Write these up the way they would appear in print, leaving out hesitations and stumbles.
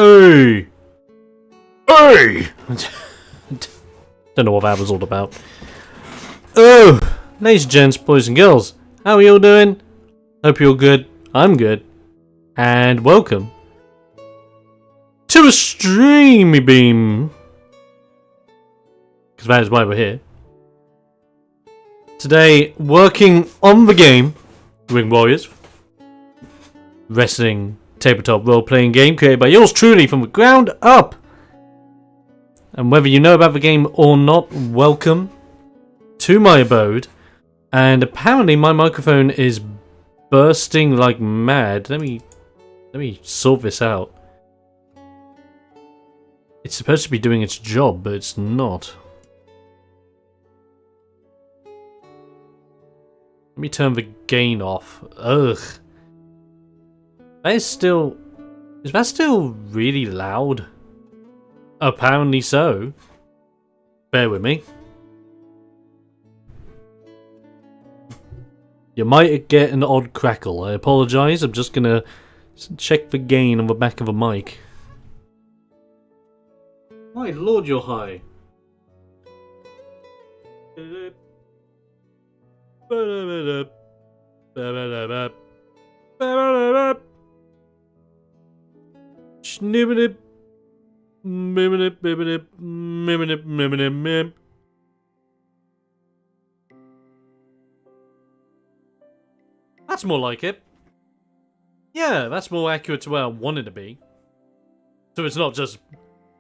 Hey! Hey! Don't know what that was all about. Oh! Ladies and gents, boys and girls, how are you all doing? Hope you're good. I'm good. And welcome to a Streamy Beam. Because that is why we're here. Today, working on the game, Ring Warriors. Wrestling tabletop role-playing game created by yours truly from the ground up. And whether you know about the game or not, welcome to my abode. And apparently my microphone is bursting like mad. Let me sort this out. It's supposed to be doing its job, but it's not. Let me turn the gain off. Ugh. Is that still really loud? Apparently so. Bear with me. You might get an odd crackle. I apologise. I'm just gonna check the gain on the back of the mic. My lord, you're high. That's more like it. Yeah, that's more accurate to where I wanted to be. So it's not just,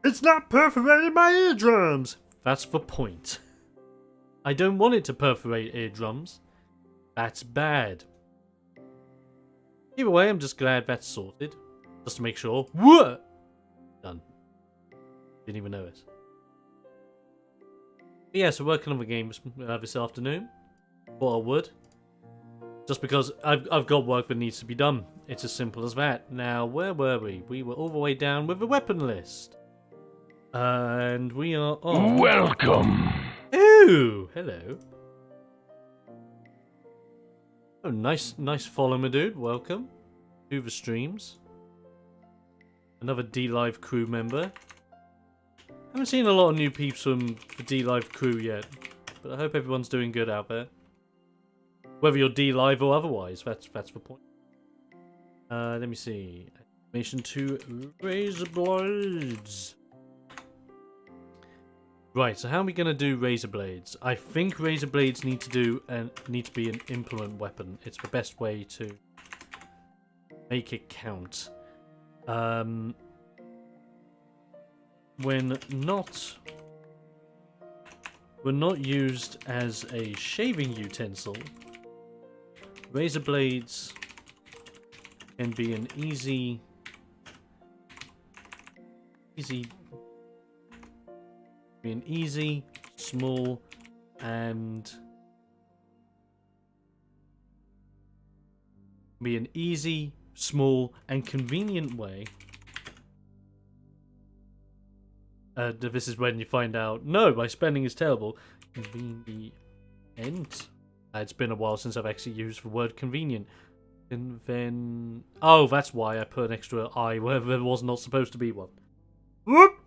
it's not perforating my eardrums. That's the point. I don't want it to perforate eardrums. That's bad. Either way, I'm just glad that's sorted. Just to make sure. What? Done. Didn't even notice. But yeah, so working on the game this afternoon. Thought I would. Just because I've got work that needs to be done. It's as simple as that. Now, where were we? We were all the way down with the weapon list. And we are on... Welcome! Ooh! Hello. Oh, nice follow, my dude. Welcome to the streams. Another D-Live crew member. Haven't seen a lot of new peeps from the D-Live crew yet, but I hope everyone's doing good out there. Whether you're D-Live or otherwise, that's the point. Let me see. Animation to Razor Blades. Right, so how are we gonna do Razor Blades? I think Razor Blades need to be an implement weapon. It's the best way to make it count. When not used as a shaving utensil, Razor Blades can be an easy, small, and convenient way. This is when you find out, no, my spelling is terrible. Convenient. It's been a while since I've actually used the word convenient. And then... oh, that's why I put an extra I where there was not supposed to be one. Whoop!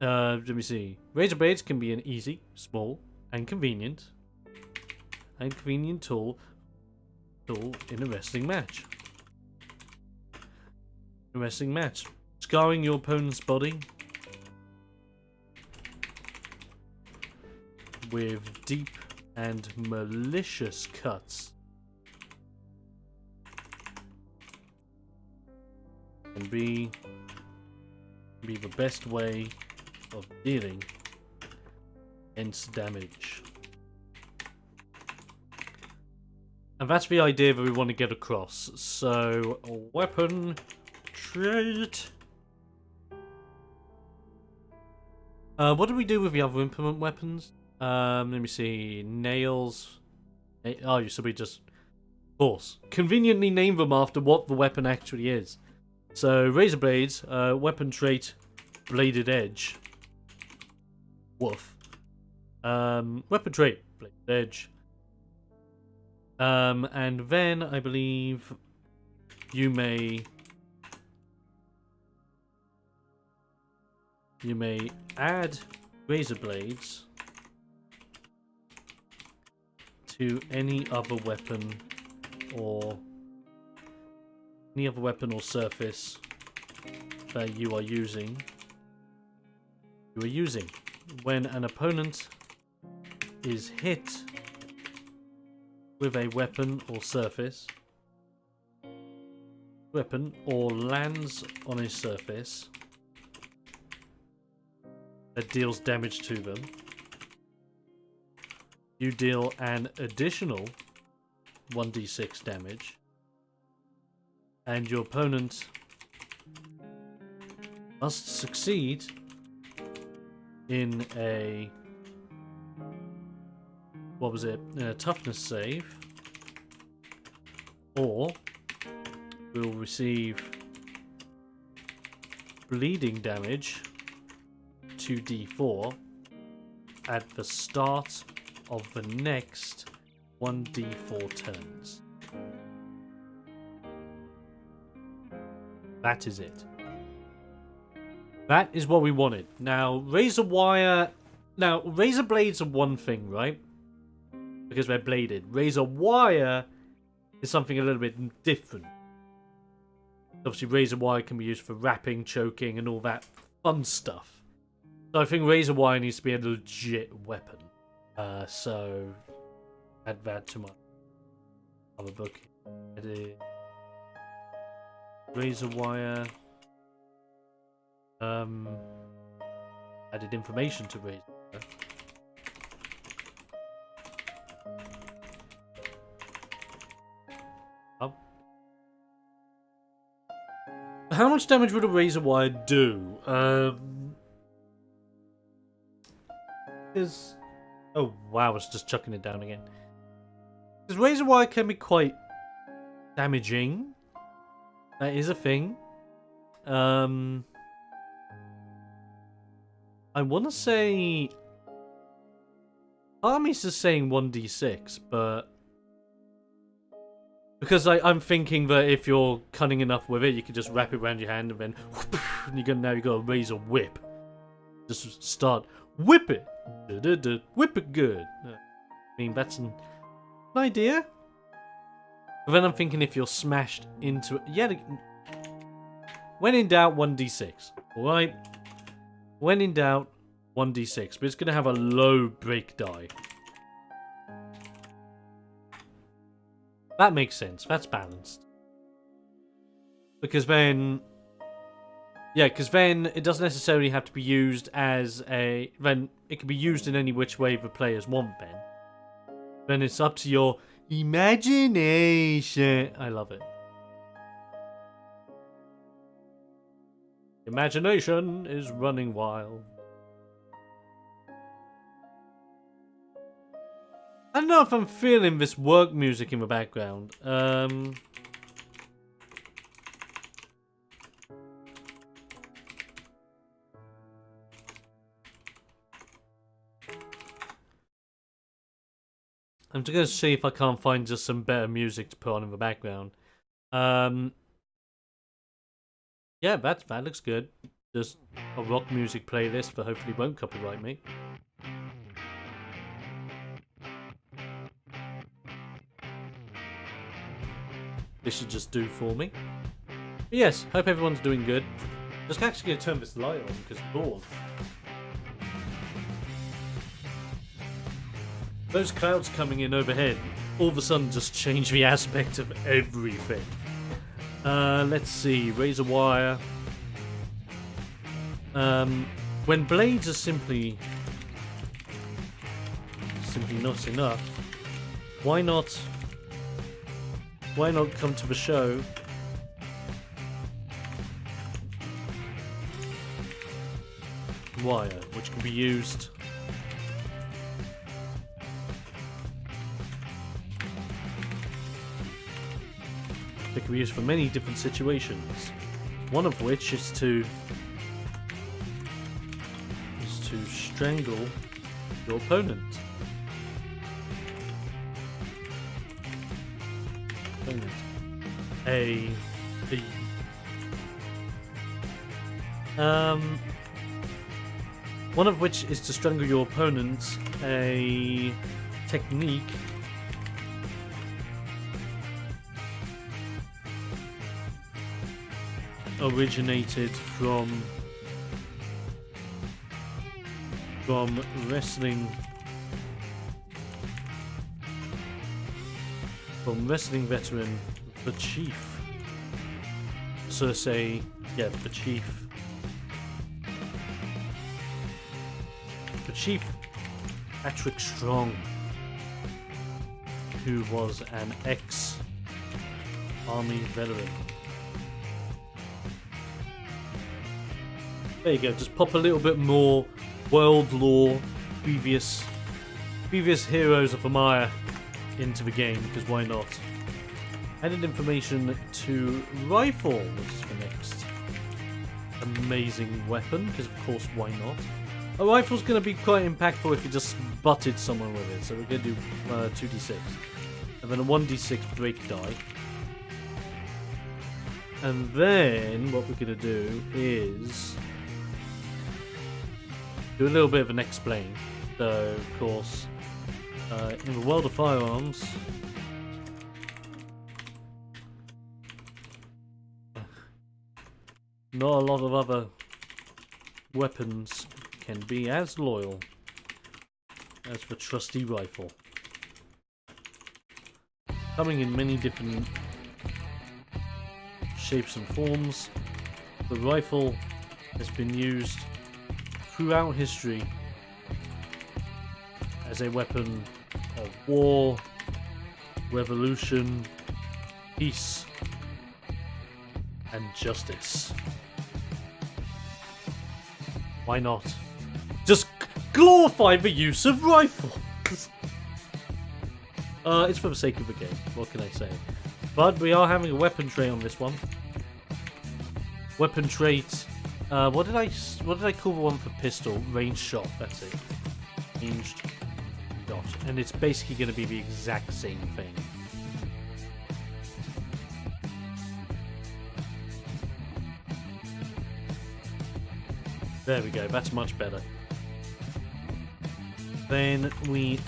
Let me see. Razor blades can be an easy, small, and convenient tool in a wrestling match. Scarring your opponent's body with deep and malicious cuts can be the best way of dealing against damage. And that's the idea that we want to get across. So, a weapon trait. What do we do with the other implement weapons? Let me see. Nails. Oh, so we just, of course, conveniently name them after what the weapon actually is. So, razor blades, weapon trait, bladed edge. Woof. Weapon trait, bladed edge. And then I believe you may you may add razor blades to any other weapon or surface that you are using. When an opponent is hit with a weapon or lands on a surface that deals damage to them, you deal an additional 1d6 damage, and your opponent must succeed in a toughness save, or will receive bleeding damage 2d4 at the start of the next 1d4 turns. That is it. That is what we wanted. Now, razor blades are one thing, right? Because they're bladed. Razor wire is something a little bit different. Obviously, razor wire can be used for wrapping, choking, and all that fun stuff. So I think razor wire needs to be a legit weapon. So add that to my other book. Razor wire. Added information to razor wire. How much damage would a razor wire do? Oh wow, it's just chucking it down again. Because razor wire can be quite damaging. That is a thing. I want to say... Army's just saying 1d6, but... Because I'm thinking that if you're cunning enough with it, you could just wrap it around your hand and then... And now you've got a razor whip. Just start... Whip it! Whip it good. I mean, that's an idea. But then I'm thinking if you're smashed into it... Yeah, when in doubt, 1d6. Alright? When in doubt, 1d6. But it's going to have a low break die. That makes sense. That's balanced. Because then... Yeah, because then it doesn't necessarily have to be used as a... Then it can be used in any which way the players want then. Then it's up to your imagination. I love it. Imagination is running wild. I don't know if I'm feeling this work music in the background. I'm just going to see if I can't find just some better music to put on in the background. Yeah, that looks good. Just a rock music playlist that hopefully won't copyright me. This should just do for me. But yes, hope everyone's doing good. Just actually going to turn this light on because it's bored. Those clouds coming in overhead all of a sudden just change the aspect of everything. Let's see, razor wire. When blades are simply not enough, why not come to the show wire, which can be used for many different situations. One of which is to strangle your opponent. One of which is to strangle your opponent, a technique originated from wrestling veteran The Chief. So say, yeah, The Chief. The Chief Patrick Strong, who was an ex-army veteran. There you go, just pop a little bit more world lore, previous heroes of Amaya into the game, because why not? Added information to rifle, which is the next amazing weapon, because of course, why not? A rifle's going to be quite impactful if you just butted someone with it, so we're going to do 2d6. And then a 1d6 break die. And then, what we're going to do is do a little bit of an explain. So, of course, in the world of firearms, not a lot of other weapons can be as loyal as the trusty rifle. Coming in many different shapes and forms, the rifle has been used throughout history as a weapon of war, revolution, peace, and justice. Why not? Just glorify the use of rifles! It's for the sake of the game, what can I say? But we are having a weapon trait on this one. Weapon trait. What did I call the one for pistol? Ranged shot, that's it. Ranged shot. And it's basically going to be the exact same thing. There we go, that's much better. Then we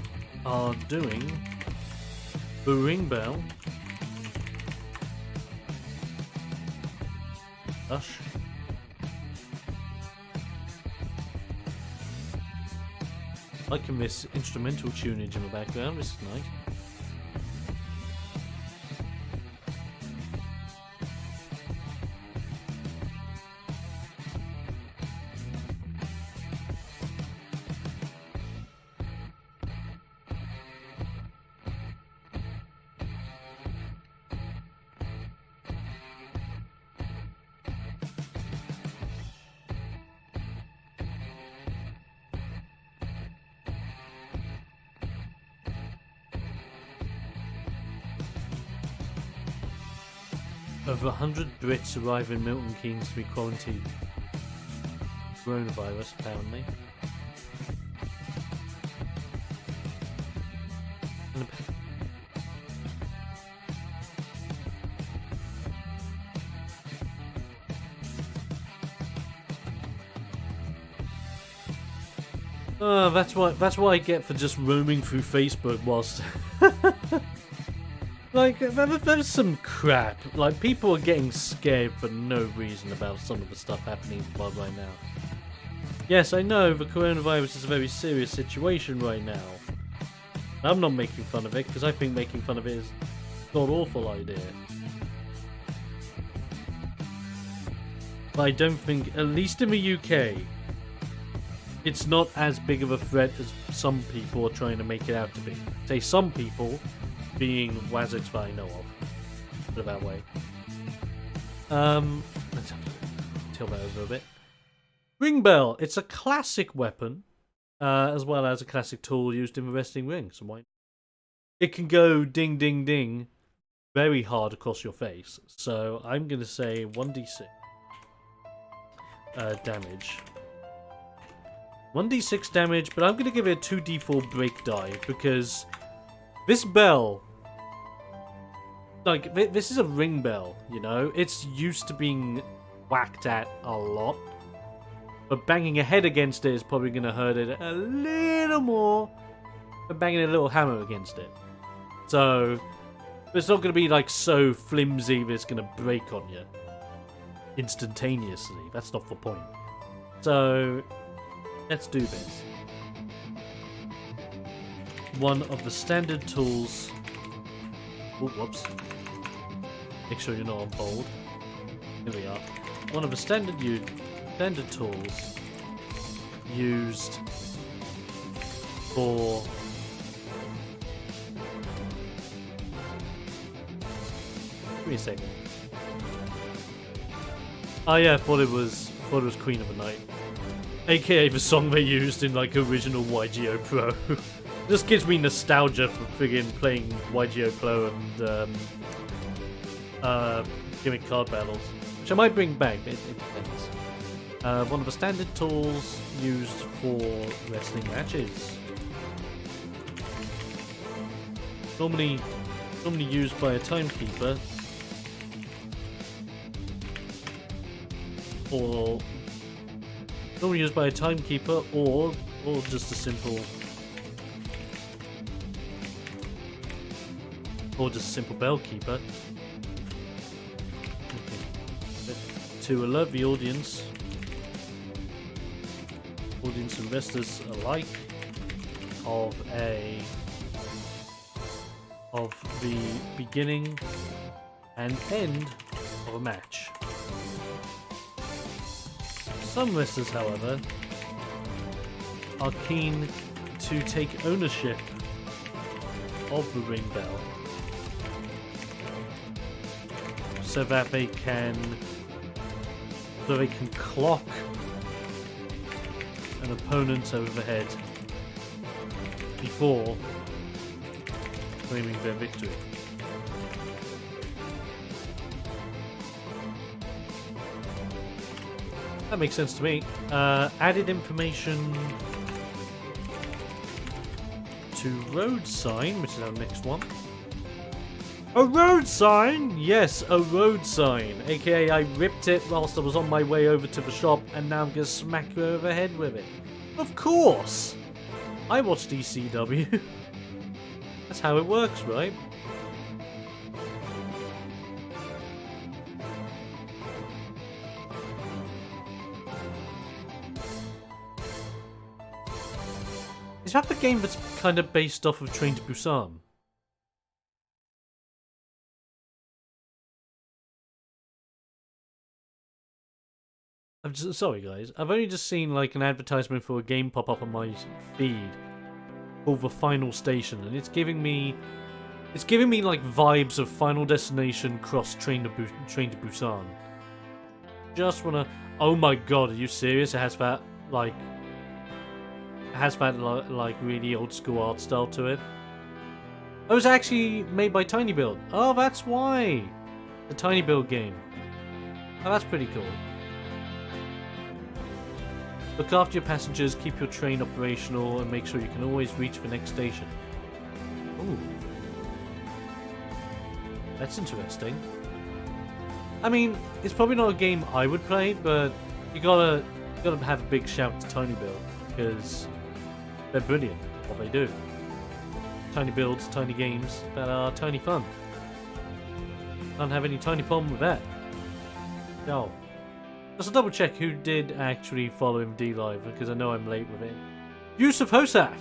are doing the ring bell. Hush. Liking this instrumental tunage in the background, this is nice. Over 100 Brits arrive in Milton Keynes to be quarantined. Coronavirus, apparently. That's what I get for just roaming through Facebook whilst like, there's some crap. Like, people are getting scared for no reason about some of the stuff happening in the world right now. Yes, I know the coronavirus is a very serious situation right now. I'm not making fun of it, because I think making fun of it is a god-awful idea. But I don't think, at least in the UK, it's not as big of a threat as some people are trying to make it out to be. Say some people, being Wazix that I know of. Put it that way. Let's tilt that over a bit. Ring bell. It's a classic weapon, as well as a classic tool used in the wrestling ring. So why? It can go ding, ding, ding, very hard across your face. So I'm gonna say 1d6 damage. 1d6 damage, but I'm gonna give it a 2d4 break die because this bell. Like, this is a ring bell, you know? It's used to being whacked at a lot. But banging a head against it is probably going to hurt it a little more than banging a little hammer against it. So, it's not going to be like so flimsy that it's going to break on you instantaneously. That's not the point. So, let's do this. One of the standard tools. Oh, whoops. Make sure you're not on bold. Here we are. One of the standard tools used for give me a second. Oh yeah, I thought it was Queen of the Night, aka the song they used in like original YGO Pro. This gives me nostalgia for friggin' playing YGO Pro and gimmick card battles, which I might bring back. It depends. One of the standard tools used for wrestling matches. Normally used by a timekeeper, or just a simple bell keeper. To alert the audience investors alike of the beginning and end of a match. Some wrestlers, however, are keen to take ownership of the ring bell so that they can clock an opponent over the head before claiming their victory. That makes sense to me. Added information to road sign, which is our next one. A road sign? Yes, a road sign. AKA I ripped it whilst I was on my way over to the shop and now I'm gonna smack you over the head with it. Of course! I watch ECW. That's how it works, right? Is that the game that's kind of based off of Train to Busan? I'm just, sorry guys, I've only just seen like an advertisement for a game pop up on my feed called The Final Station, and it's giving me like vibes of Final Destination cross Train to Busan. Just wanna, oh my god, are you serious? It has that like really old school art style to it. Oh, it was actually made by Tiny Build. Oh, that's why. The Tiny Build game. Oh, that's pretty cool. Look after your passengers, keep your train operational, and make sure you can always reach the next station. Ooh. That's interesting. I mean, it's probably not a game I would play, but you gotta have a big shout to Tiny Build, because they're brilliant at what they do. Tiny builds, tiny games that are tiny fun. Can't have any tiny problem with that. No. Just a double check who did actually follow him D-Live, because I know I'm late with it. Yusuf Hosaf!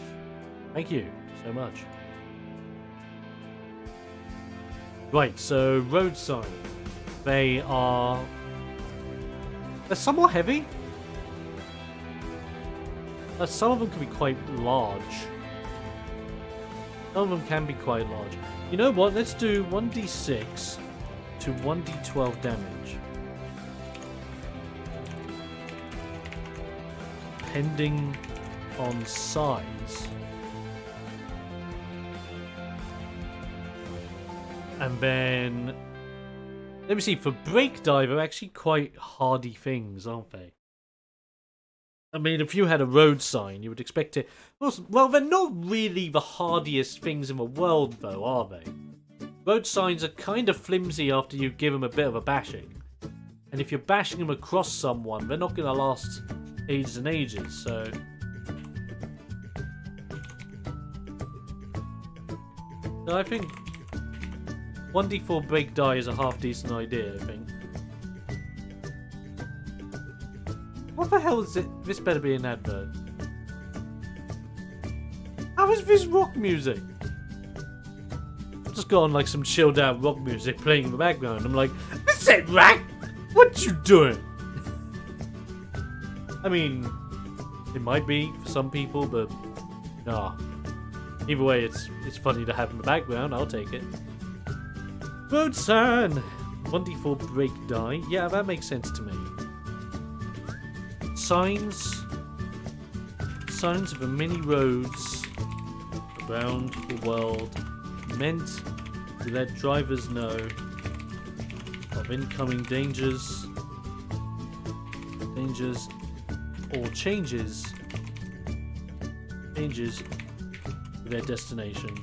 Thank you so much. Right, so road sign. They're somewhat heavy. Some of them can be quite large. Some of them can be quite large. You know what? Let's do 1d6 to 1d12 damage. Depending on size. And then... let me see, for Break Dive are actually quite hardy things, aren't they? I mean, if you had a road sign, you would expect it... well, they're not really the hardiest things in the world, though, are they? Road signs are kind of flimsy after you give them a bit of a bashing. And if you're bashing them across someone, they're not going to last ages and ages, so... So I think 1d4 break die is a half decent idea, I think. What the hell is it? This better be an advert. How is this rock music? I've just got on like some chilled out rock music playing in the background. I'm like, this ain't right! What you doing? I mean, it might be for some people, but nah. Either way, it's funny to have in the background. I'll take it. Road sign! 1d4 break die. Yeah, that makes sense to me. Signs. Signs of the many roads around the world meant to let drivers know of incoming dangers or changes to their destination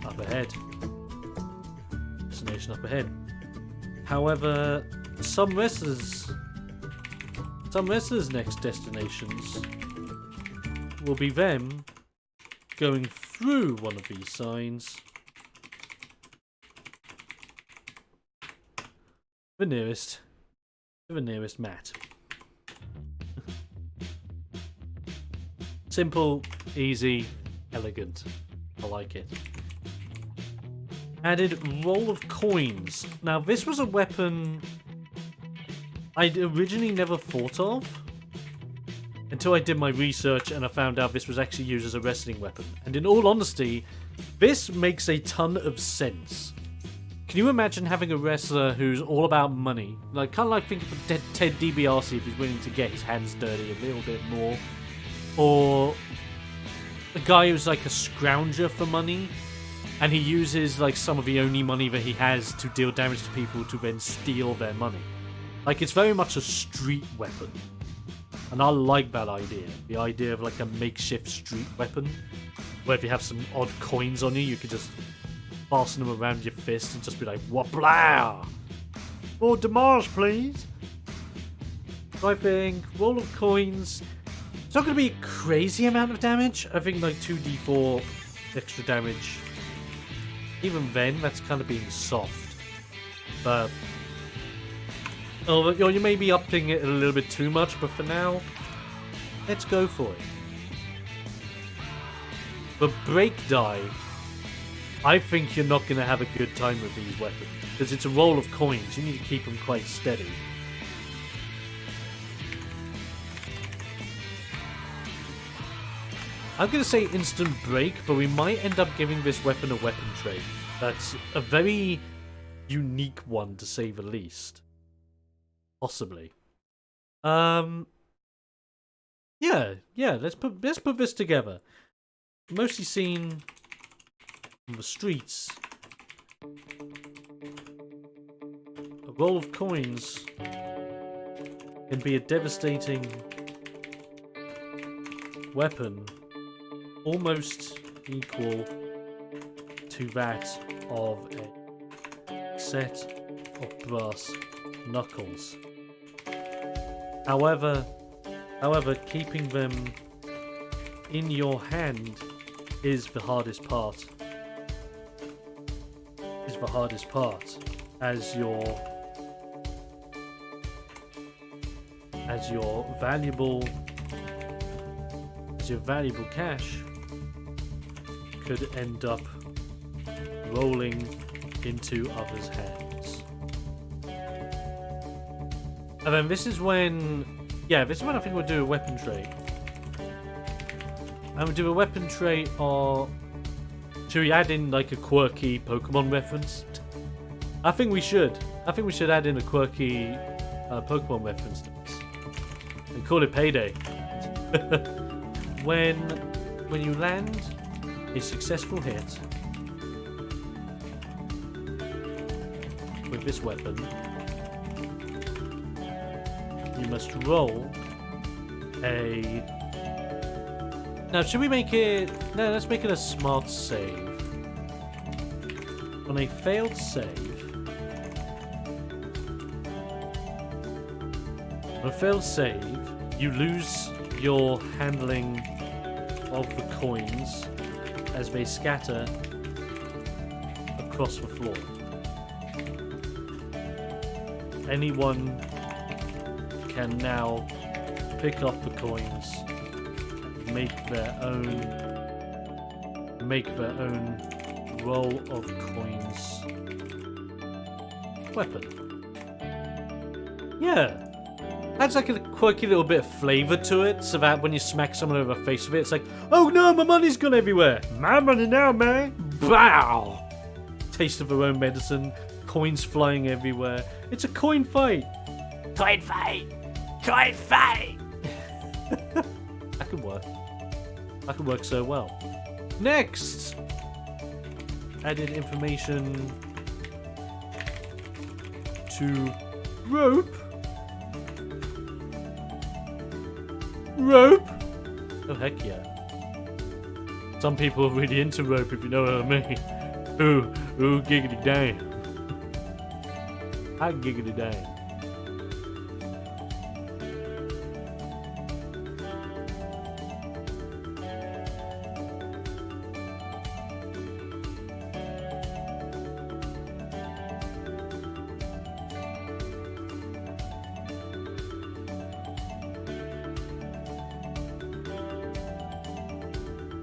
up ahead. Destination up ahead. However, some wrestlers' next destinations will be them going through one of these signs. The nearest mat. Simple, easy, elegant. I like it. Added roll of coins. Now this was a weapon I'd originally never thought of until I did my research and I found out this was actually used as a wrestling weapon. And in all honesty, this makes a ton of sense. Can you imagine having a wrestler who's all about money? Like, kind of like think of Ted DiBiase if he's willing to get his hands dirty a little bit more. Or a guy who's like a scrounger for money and he uses like some of the only money that he has to deal damage to people to then steal their money. Like, it's very much a street weapon. And I like that idea. The idea of like a makeshift street weapon. Where if you have some odd coins on you, you could just fasten them around your fist and just be like, whoopla! More damage, please! So I think, roll of coins. It's not going to be a crazy amount of damage. I think like 2d4 extra damage. Even then, that's kind of being soft. But oh, you may be upping it a little bit too much, but for now, let's go for it. The break die, I think you're not going to have a good time with these weapons. Because it's a roll of coins, you need to keep them quite steady. I'm going to say instant break, but we might end up giving this weapon a weapon trait. That's a very unique one, to say the least. Possibly. Yeah, let's put this together. Mostly seen on the streets. A roll of coins can be a devastating weapon, almost equal to that of a set of brass knuckles. However, keeping them in your hand is the hardest part. As your valuable cash could end up rolling into others' hands. And then this is when I think we'll do a weapon trait. And we'll do a weapon trait, or should we add in like a quirky Pokemon reference? I think we should add in a quirky Pokemon reference to this. And call it Payday. When you land a successful hit with this weapon, you must roll a... Now, should we make it... No, let's make it a smart save. On a failed save... On a failed save, you lose your handling of the coins as they scatter across the floor. Anyone can now pick up the coins, make their own roll of coins weapon. Yeah. Adds like a quirky little bit of flavour to it, so that when you smack someone over the face with it, it's like, oh no, my money's gone everywhere. My money now, man. Bow. Taste of their own medicine, coins flying everywhere. It's a coin fight. Coin fight. Coin fight. That could work. That could work so well. Next, added information to rope. Rope? Oh, heck yeah. Some people are really into rope, if you know what I mean. Ooh, giggity damn. I giggity damn.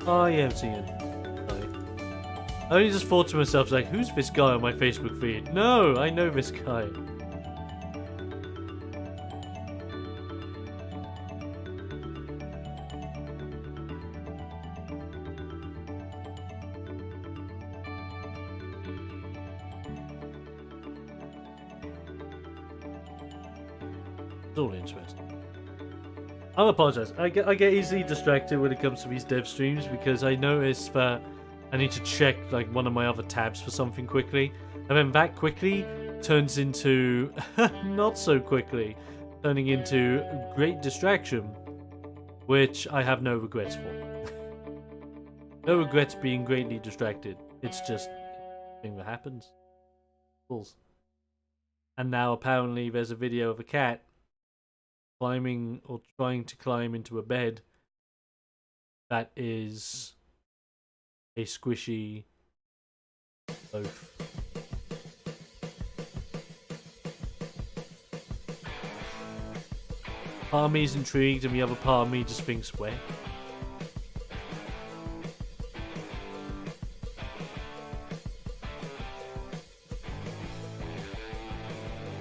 Oh yeah, I've seen it. I only just thought to myself, like, who's this guy on my Facebook feed? No, I know this guy. It's all interesting. I apologize. I get easily distracted when it comes to these dev streams because I notice that I need to check like one of my other tabs for something quickly, and then that quickly turns into not so quickly, turning into great distraction, which I have no regrets for. No regrets being greatly distracted. It's just a thing that happens. Fools. And now apparently there's a video of a cat climbing or trying to climb into a bed that is a squishy loaf. Part of me is intrigued and the other part of me just thinks, where?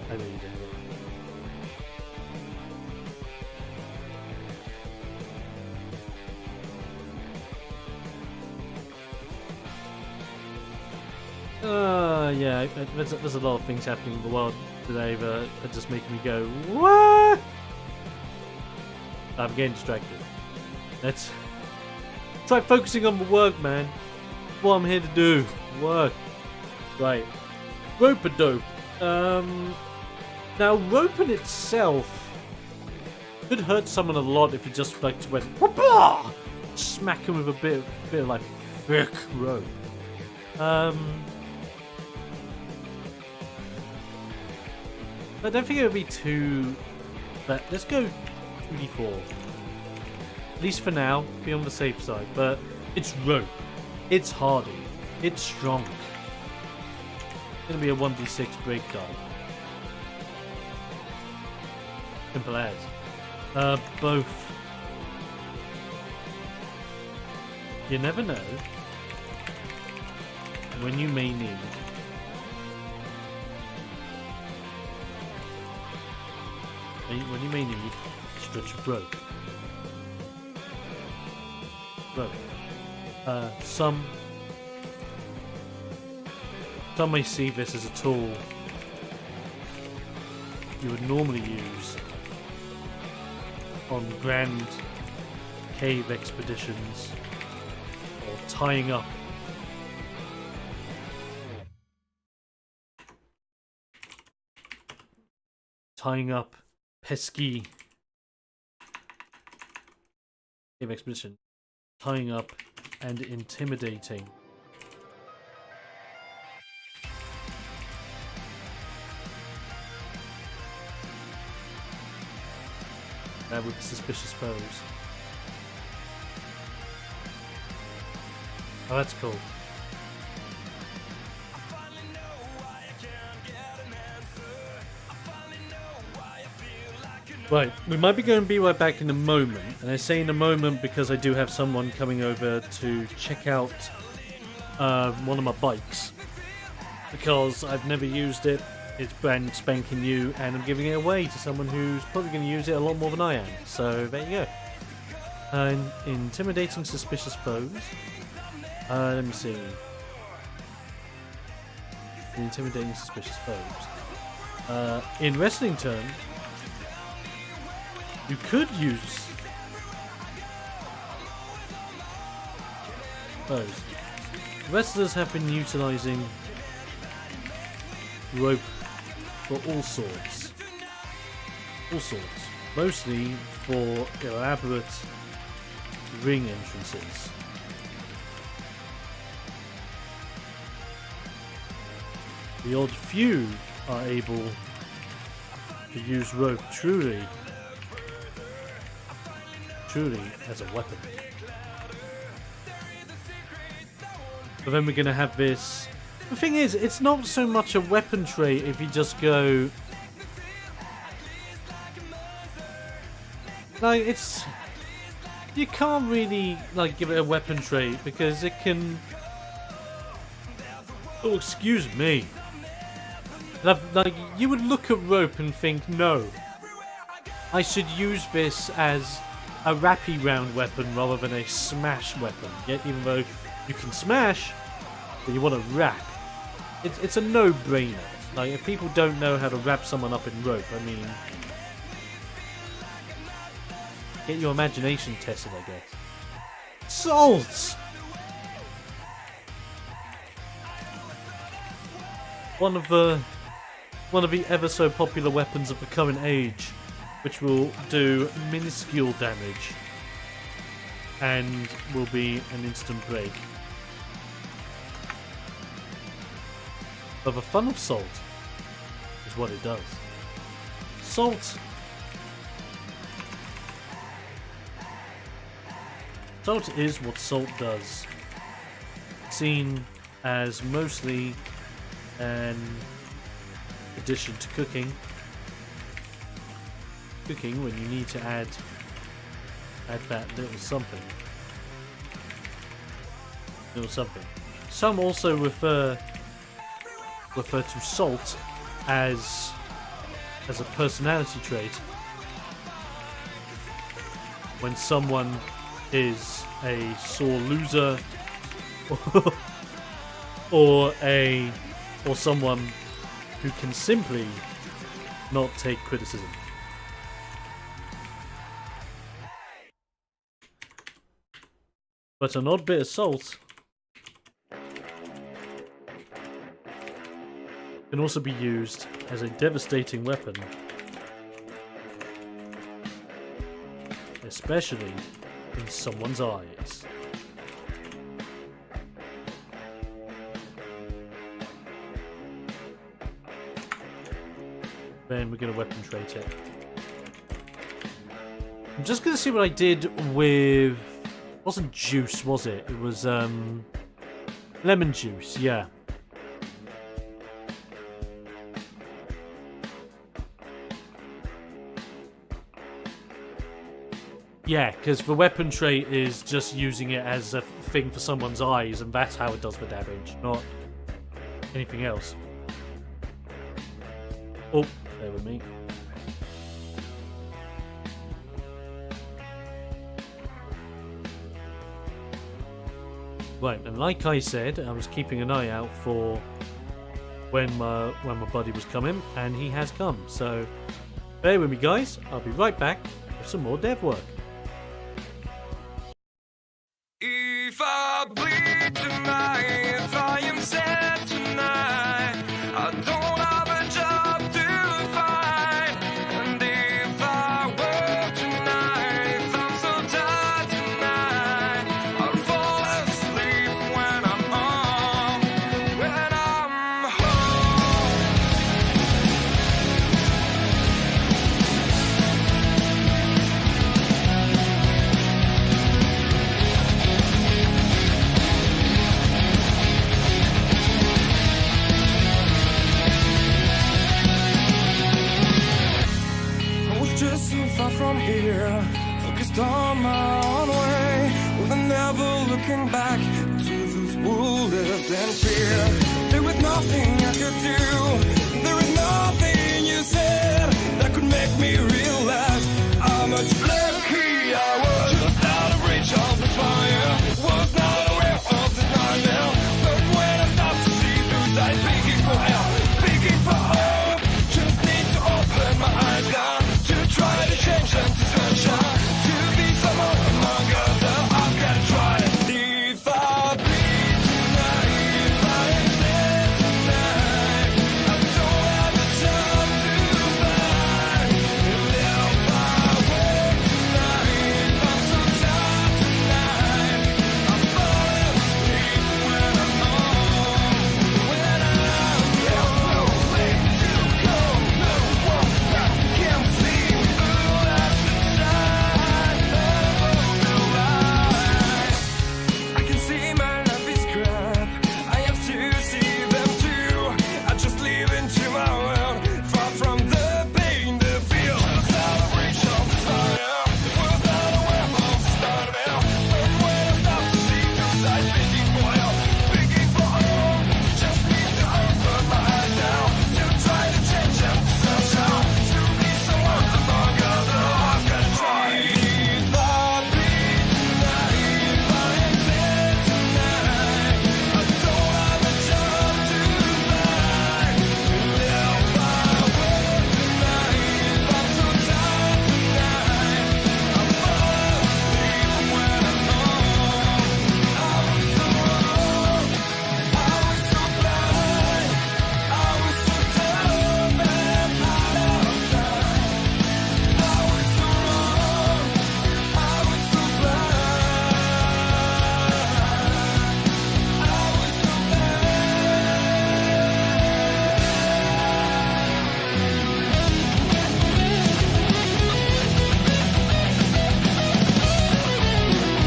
I really don't know. Yeah, there's a lot of things happening in the world today that are just making me go, what? I'm getting distracted. Let's try focusing on the work, man. That's what I'm here to do. Work. Right. Rope-a-dope. Now, rope in itself could hurt someone a lot if you just like went, whoop-ah! Smack him with a bit of like thick rope. I don't think it would be too... But let's go 2d4. At least for now, be on the safe side. But it's rope. It's hardy. It's strong. It's going to be a 1d6 break card. Simple as. Both. You never know when you may need stretch of rope. Some may see this as a tool you would normally use on grand cave expeditions or tying up pesky cave expedition, tying up and intimidating with suspicious foes. Oh, that's cool. Right, we might be going to be right back in a moment, and I say in a moment because I do have someone coming over to check out one of my bikes, because I've never used it, it's brand spanking new, and I'm giving it away to someone who's probably going to use it a lot more than I am, so there you go. Intimidating suspicious foes. Let me see. Intimidating suspicious foes. In wrestling terms, you could use those. Wrestlers have been utilizing rope for all sorts. Mostly for elaborate ring entrances. The odd few are able to use rope truly as a weapon. But then we're going to have this. The thing is, it's not so much a weapon trait if you just go. Like, it's. You can't really, like, give it a weapon trait because it can. Oh, excuse me. Like, you would look at rope and think, no. I should use this as a rappy round weapon rather than a smash weapon. Yet, even though you can smash, but you want to wrap. It's a no-brainer. Like, if people don't know how to wrap someone up in rope, I mean, get your imagination tested, I guess. Salt! One of the ever so popular weapons of the current age, which will do minuscule damage and will be an instant break. But the fun of salt is what it does. Salt is what salt does. Seen as mostly an addition to cooking. Cooking when you need to add that little something. Some also refer to salt as a personality trait. When someone is a sore loser or someone who can simply not take criticism. But an odd bit of salt can also be used as a devastating weapon, especially in someone's eyes. Then we're going to weapon trait it. I'm just going to see what I did with... It wasn't juice, was it? It was lemon juice, yeah. Yeah, because the weapon trait is just using it as a thing for someone's eyes, and that's how it does the damage, not anything else. Oh, bear with me. Right, and like I said, I was keeping an eye out for when my buddy was coming, and he has come. So, bear with me, guys. I'll be right back with some more dev work. If I bleed tonight, if I am sad tonight, I don't have a job to find. And if I work tonight, if I'm so tired tonight, I'll fall asleep when I'm home. focused on my own way, with never looking back to those who lived in fear. There was nothing I could do, there was nothing you said that could make me realize how much lucky I was. Just out of reach of the fire, was not aware of the nightmare. But when I stopped to see through light, begging for help, begging for hope, just need to open my eyes down to try to change them to sunshine, to be someone among others. I've got to try it. If I bleed tonight, if I am sad tonight, I don't have a job to find. And if I work tonight, I'm so tired tonight, I fall asleep when I'm home. When I'm no way to go, no one that can see through that side of the light. I can see my life is crap, I have to see them too. I just live into my world, far from the pain, the feel. Was out of reach of the fire, was not aware of the start of hell. But when I stop to see through light, begging for help, begging for hope, just need to open my eyes now to try to change them to sunshine, to be someone among others. I've got to try. If I bleed tonight, if I am dead tonight, I don't have a job to find. And if I work tonight, if I'm so tired tonight, I fall asleep when I'm home. I was so wrong, I was so blind, I was so dumb and out of time. I was so wrong, I was so blind, I was so If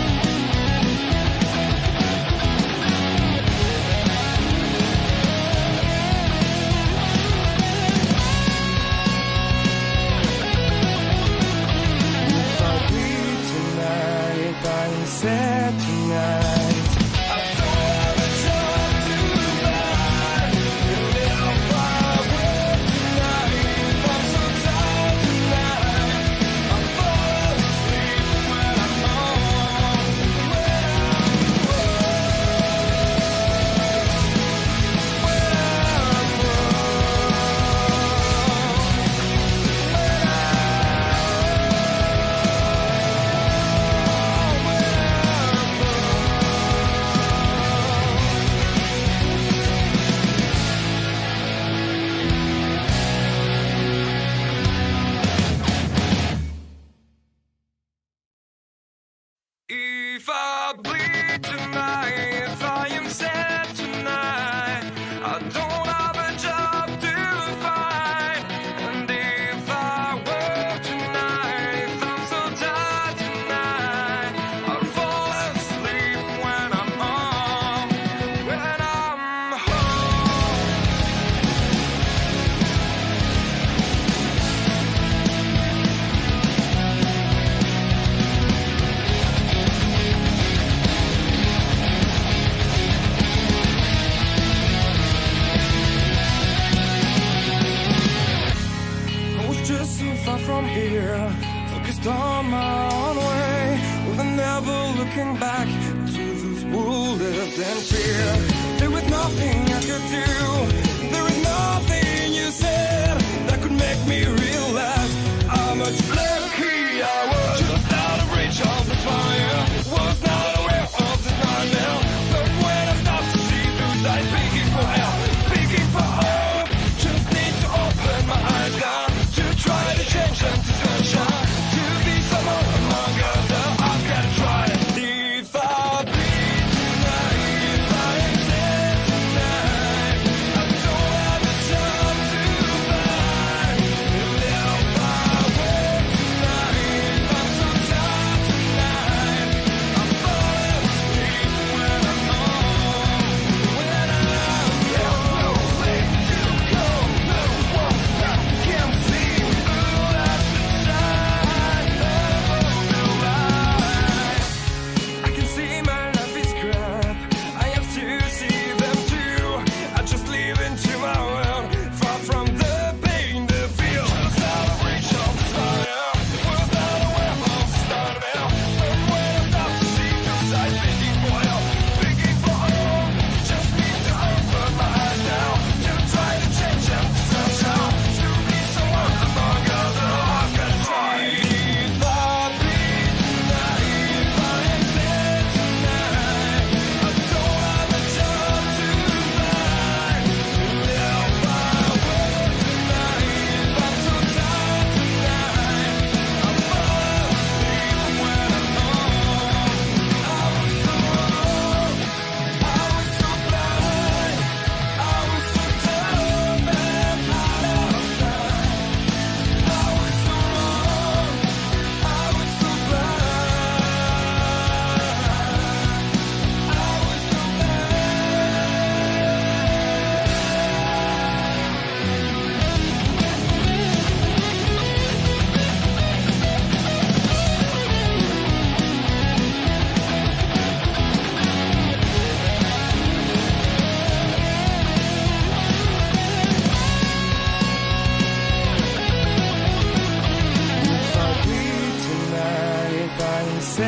I bleed tonight, if I am sad tonight, I don't have a job to find. And if I work tonight, if I'm so tired tonight, I fall asleep when I'm home. If I bleed tonight, if I am sad tonight, I don't have a job to find. And if I work tonight, if I'm so tired tonight, I'll fall asleep when I'm home. When I'm home. I was just so far from here, focused on my own way, with never looking back to those who lived in fear. There was nothing I could do, there was nothing you said that could make me realize how much lucky I was. Just out of reach of the fire, was not aware of the nightmare. But when I stopped to see through light, begging for help, begging for hope, just need to open my eyes down to try to change them to sunshine, to be someone among others. I've got to try it. If I bleed tonight, if I am sad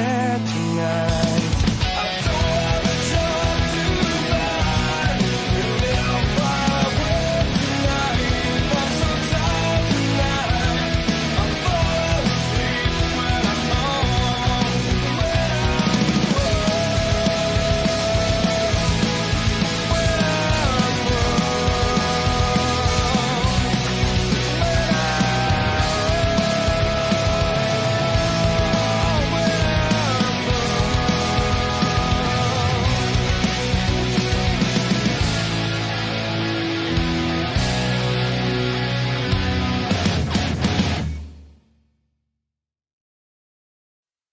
sad tonight. I don't have a job to find, and if I were tonight, I'm so tired tonight. I fall asleep when I'm home, when I'm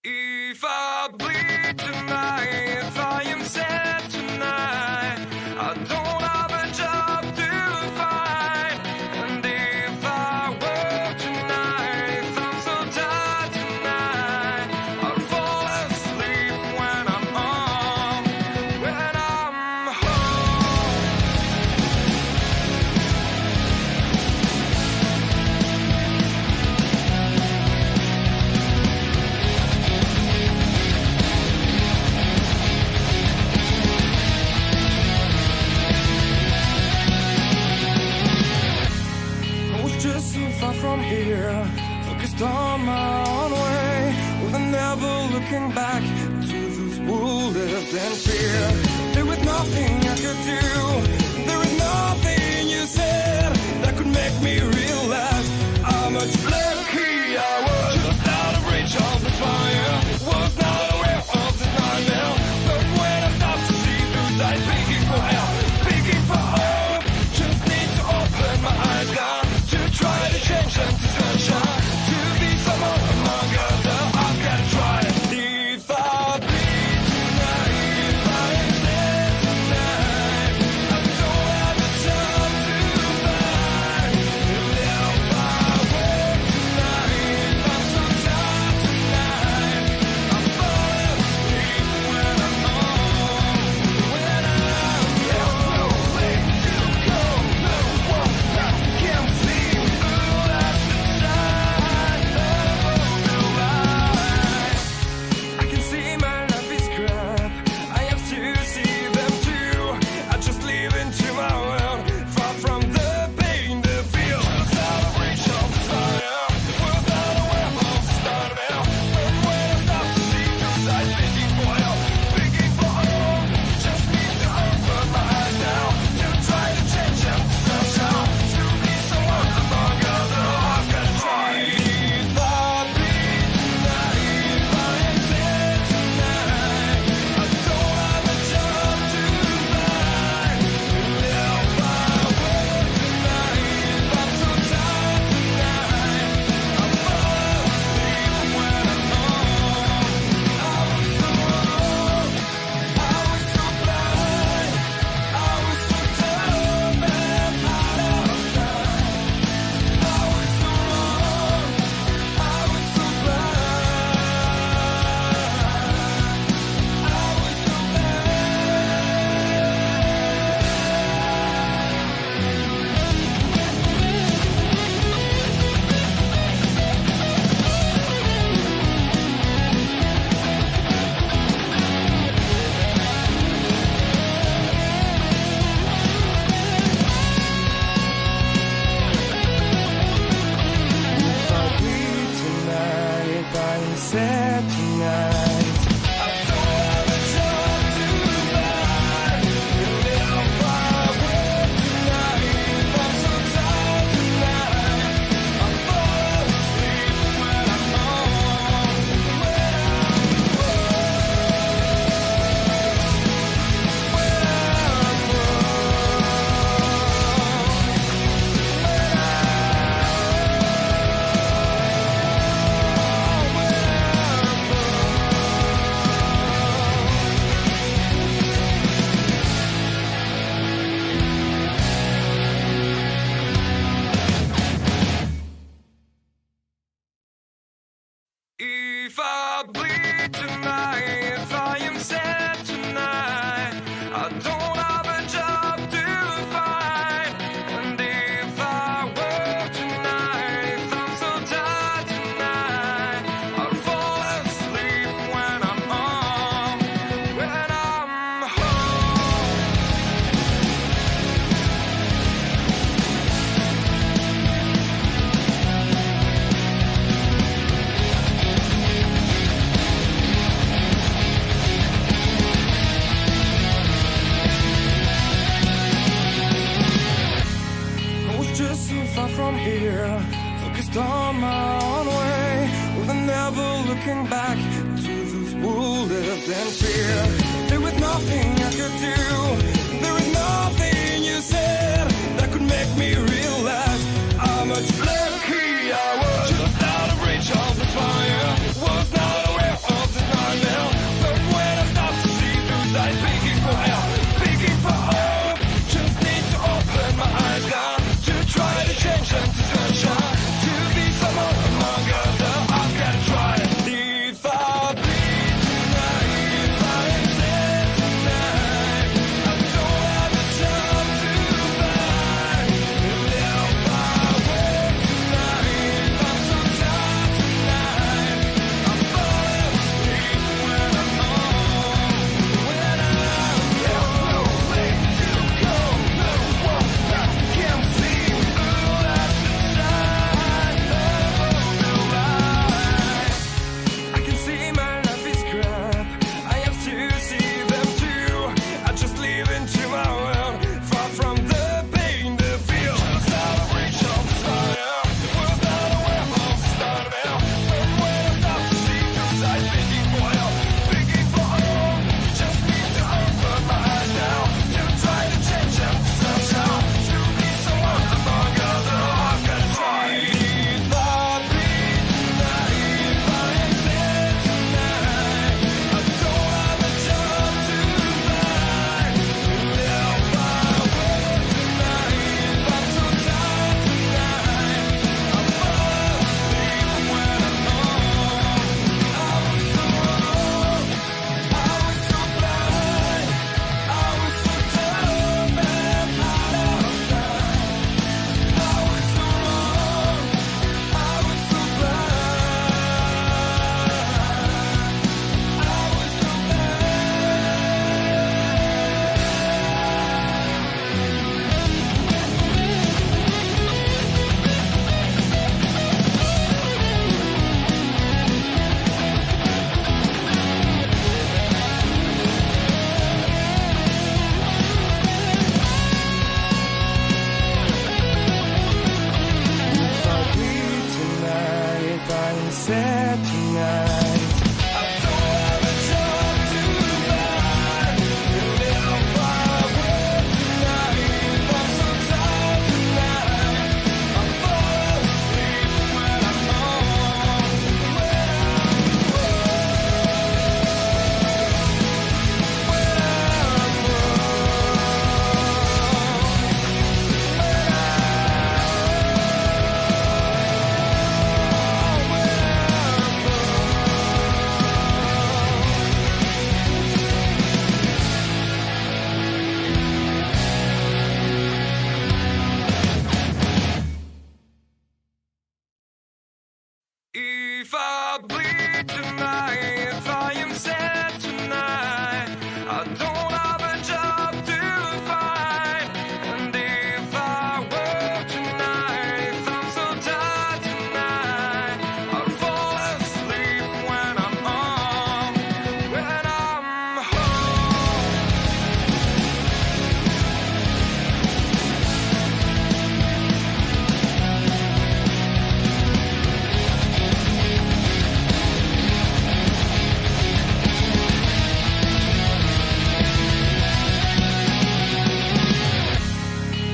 if I bleed tonight, if I am sad tonight, I don't have a job to find. And if I were tonight, I'm so tired tonight, I'll fall asleep when I'm home, when I'm home. I was just so far from here, focused on my own way, with never looking back to those who lived in fear. There was nothing I could do, there was nothing you said that could make me realize how much lucky I was. Just out of reach of the fire, was not aware of the nightmare. But when I stopped to see through light, begging for help, begging for hope, just need to open my eyes, God, to try to change them to sunshine, to be someone among others. I've got to try it. If I bleed tonight, if I am sad tonight, I don't focused on my own way, with never looking back to those who lived in fear. There was nothing I could do, there was nothing you said that could make me realize how much lucky I was. Just out of reach of the fire, was not aware of the nightmare. But when I stopped to see through that, begging for help, begging for hope, just need to open my eyes down to try to change them to sunshine, to be someone among others. I've got to try it. If I bleed tonight, if I am sad tonight, I don't have a job to find. And if I work tonight, I'm so tired tonight, I fall asleep when I'm home. When I'm no place to go, no one I can see through that shine of the light. I can see my life is crap, I have to see them too. I just live into my world, far from the pain, the fear. Just out of reach of the fire, was not aware of the start of hell. But when I stop to see through sight, begging for help, begging for hope, just need to open my eyes now to try to change them to sunshine, to be someone among others. I've got to try. If I bleed tonight, if I am sad tonight, I don't have a job to find. And if I work tonight, I'm so tired tonight, I fall asleep when I'm home. I was so wrong, I was so blind, I was so dumb and out of time. I was so wrong, I was so blind, I was so If I bleed tonight, if I am sad tonight, I don't have a job to find. And if I work tonight, I'm so tired tonight, I fall asleep when I'm home. If I bleed tonight, if I am sad tonight, I don't have a job to find. And if I work tonight, if I'm so tired tonight, I'll fall asleep when I'm home. When I'm home.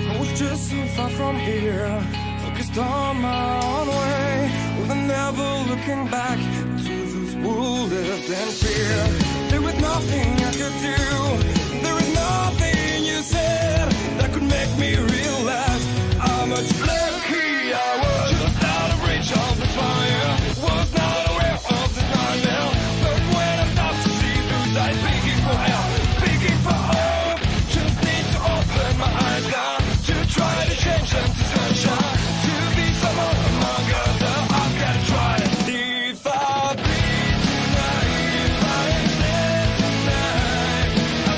I was just so far from here, focused on my own way, with never looking back to those who lived in fear. There was nothing I could do, there was nothing you said that could make me realize how much lucky I was. Just out of reach of the fire, was not aware of the nightmare. But when I stopped to see through that, begging for help, begging for hope, just need to open my eyes down to try to change them to sunshine, to be someone among others. I've got to try it. If I bleed tonight, if I am sad tonight, I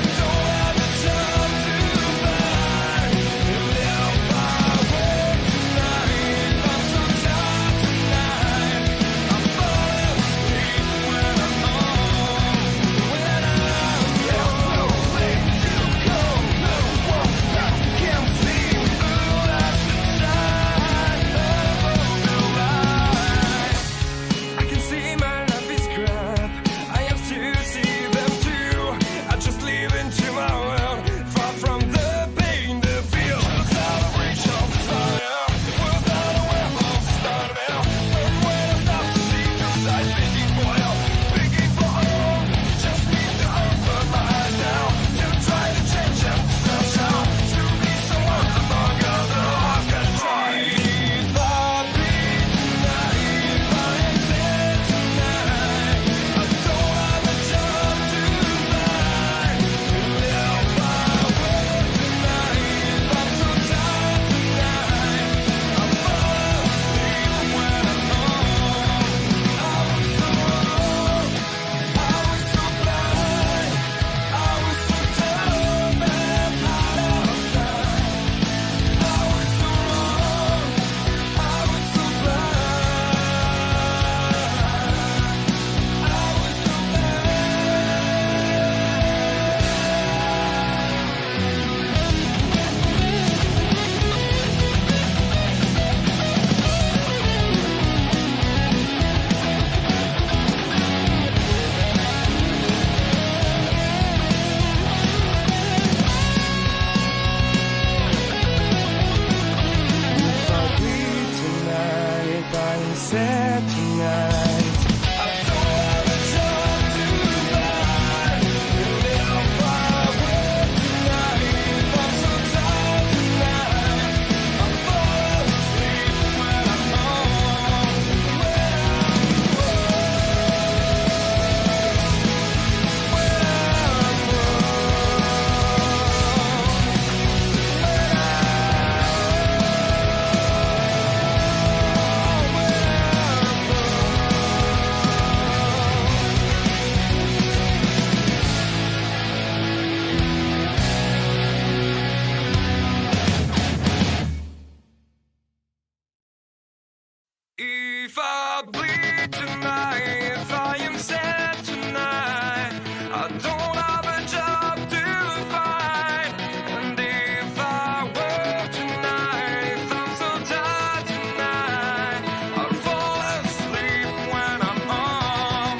I don't have a job to find. And if I were tonight, if I'm so tired tonight, I'll fall asleep when I'm home.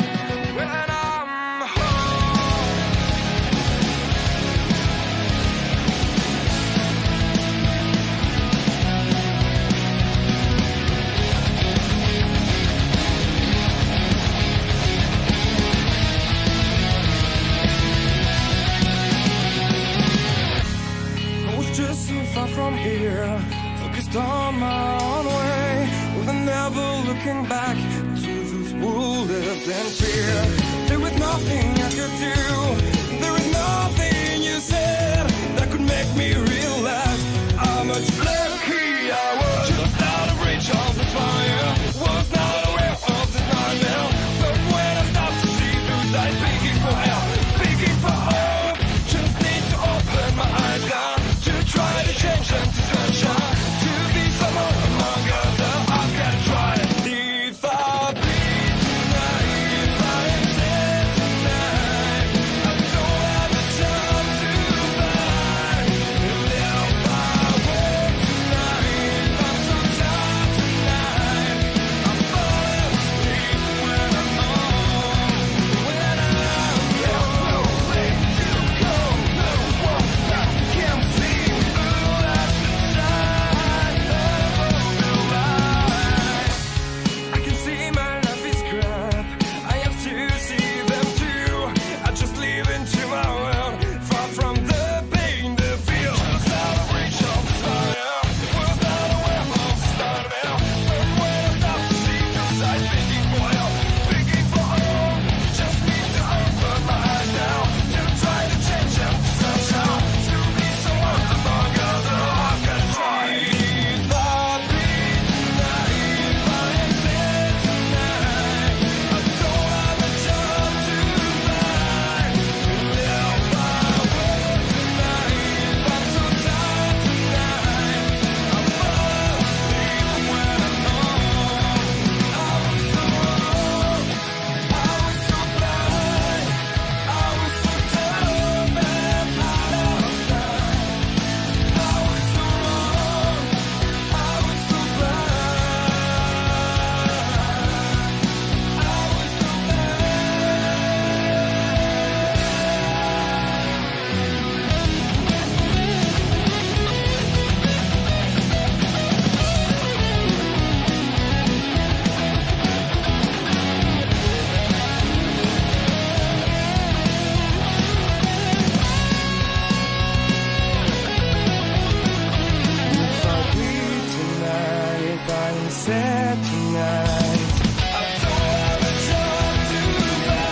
When I'm home. I was just so far from here, focused on my own way, with never looking back to those who lived in fear. There was nothing I could do, there was nothing you said that could make me realize how much lucky I was. Just out of reach of the fire, was not aware of the nightmare. But when I stopped to see through that, begging for help, begging for hope, just need to open my eyes down to try to change them to sunshine, to be someone among others. I've got to try it. If I bleed tonight, if I am sad tonight, I don't have a job to find. And if I work tonight, if I'm so tired tonight, I'll fall asleep when I'm home. When I'm home. No place to go, no one I can see. Ooh, that's the sign of the light. I can see my life is crap, I have to see them too. I just live into my world, far from the pain, the fear. Just out of reach of the fire, was not aware of the start of hell. But when I stop to see those eyes, begging for help, begging for hope, just need to open my eyes now, to try to change them to sunshine, to be someone among others. I've got to try. If I bleed tonight, if I am sad tonight, I don't have a job to find. And if I work tonight, if I'm so tired tonight, I'll fall asleep when I'm home. I was so wrong, I was so blind, I was so dumb and out of time. I was so wrong, I was so blind, I was so If I bleed tonight, if I am sad tonight, I don't have a job to find. And if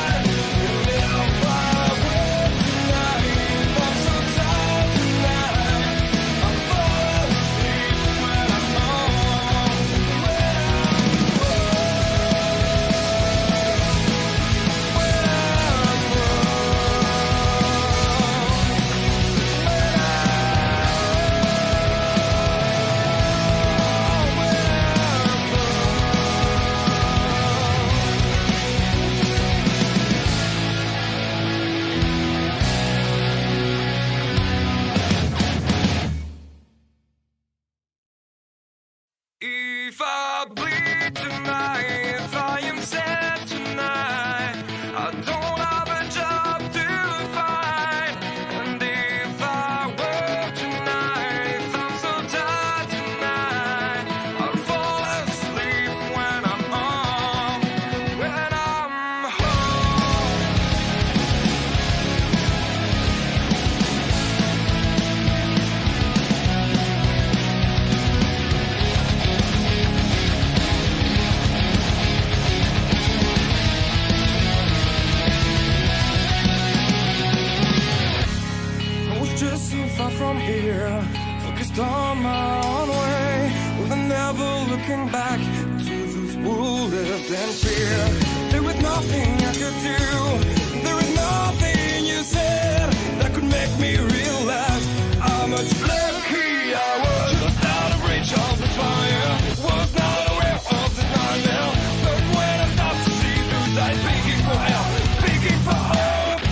I work tonight, if I'm so tired tonight, I'll fall asleep when I'm home. When I'm If I bleed tonight, if I am sad tonight, I don't have a job to find. And if I work tonight, if I'm so tired tonight, I'll fall asleep when I'm home. When I'm home. I was just so far from here, focused on my own way, with never looking back to those who lived in fear. There was nothing I could do, there was nothing you said that could make me realize how much lucky I was. Just out of reach of the fire, was not aware of the nightmare. But when I stopped to see through that, begging for help, begging for hope,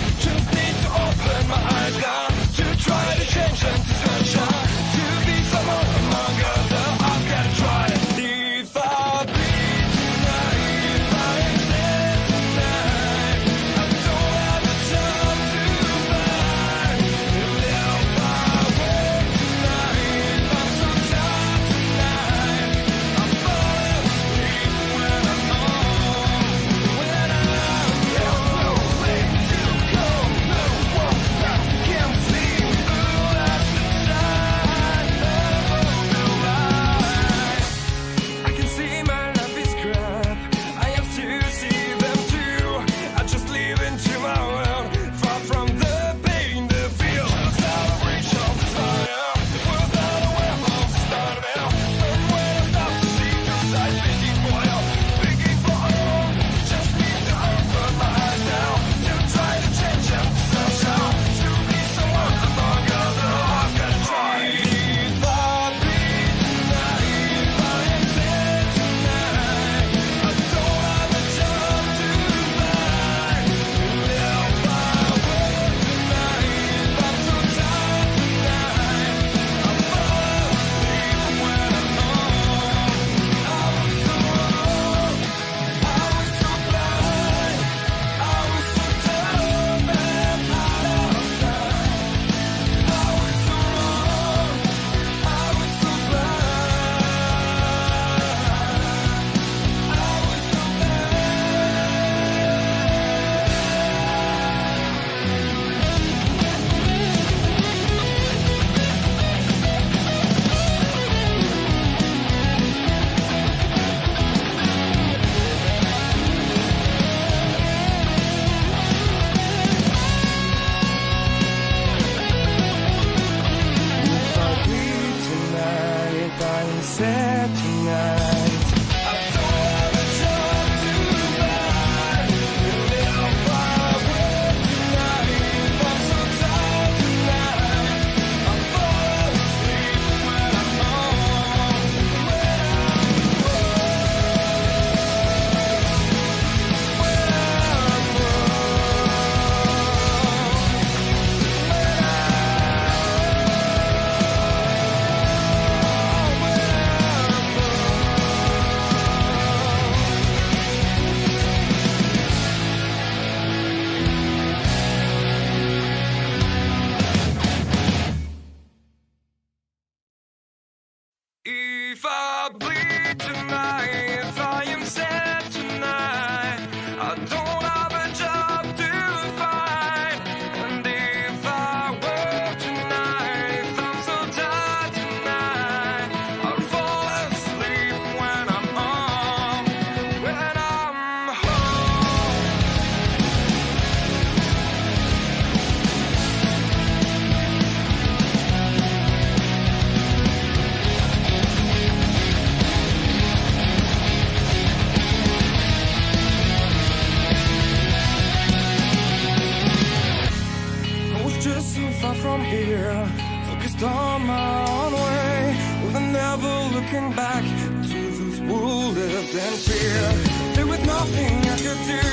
here, focused on my own way, with never looking back to those who lived in fear. There was nothing I could do,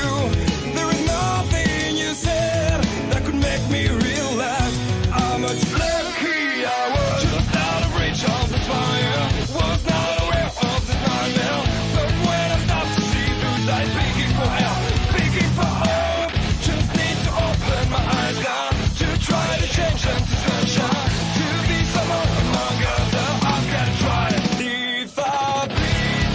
there was nothing you said that could make me realize how much lucky I was. Just out of reach of the fire, was not aware of the nightmare. But when I stopped to see through light, begging for help, begging for hope, just need to open my eyes down to try to change them to sunshine, to be someone among others. I've got to try it. If I bleed